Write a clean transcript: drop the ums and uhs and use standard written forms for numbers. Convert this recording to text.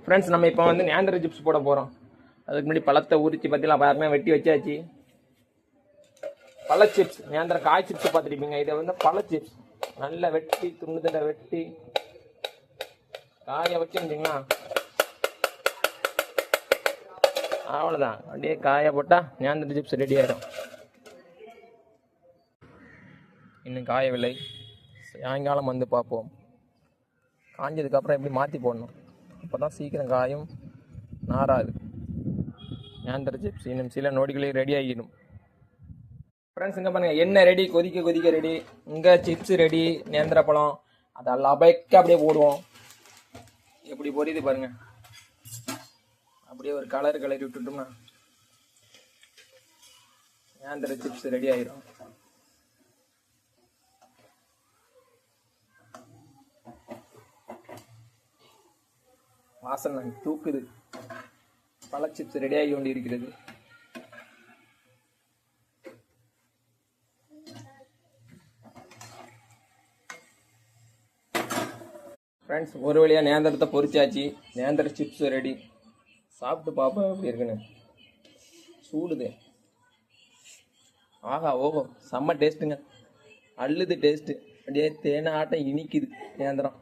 Friends, நம்ம இப்போ வந்து நேந்திர சிப்ஸ் போட போகிறோம். அதுக்கு முன்னாடி பழத்தை உரிச்சு பற்றிலாம் பாருங்க, வெட்டி வச்சாச்சு. பழ சிப்ஸ், நேந்திர காய் சிப்ஸ் பார்த்துருப்பீங்க. இதை வந்து பழ சிப்ஸ் நல்லா வெட்டி துண்டுதில் வெட்டி காய வச்சுருந்தீங்களா, அவ்வளோதான். அப்படியே காய போட்டால் நேந்திர சிப்ஸ் ரெடி ஆகிடும். இன்னும் காயவில்லை, சாயங்காலம் வந்து பார்ப்போம். காஞ்சதுக்கப்புறம் எப்படி மாற்றி போடணும், அப்போ தான் சீக்கிரம் காயும், நாராது. நேந்திர சிப்ஸ் இன்னும் சில நொடிகளில் ரெடி ஆகிடும். ஃப்ரெண்ட்ஸ், இங்கே பாருங்கள், எண்ணெய் ரெடி, கொதிக்க கொதிக்க ரெடி. இங்கே சிப்ஸ் ரெடி, நேந்திர பழம். அதெல்லாம் பைக்க அப்படியே போடுவோம். எப்படி பொரியுது பாருங்க. அப்படியே ஒரு கலர் கலரி விட்டுட்டோம்னா நேந்திர சிப்ஸ் ரெடி ஆகிடும். வாசனை தூக்குது. பழ சிப்ஸ் ரெடி ஆகி கொண்டு இருக்கிறது. ஃப்ரெண்ட்ஸ், ஒரு வழியாக நேந்திரத்தை பொரிச்சாச்சு. நேந்திர சிப்ஸ் ரெடி. சாப்பிட்டு பார்ப்போம் எப்படி இருக்குன்னு. சூடுது. ஆஹா ஓஹோ, செம்ம டேஸ்ட்டுங்க. அள்ளுது டேஸ்ட்டு. அப்படியே தேனாட்டம் இனிக்குது நேந்திரம்.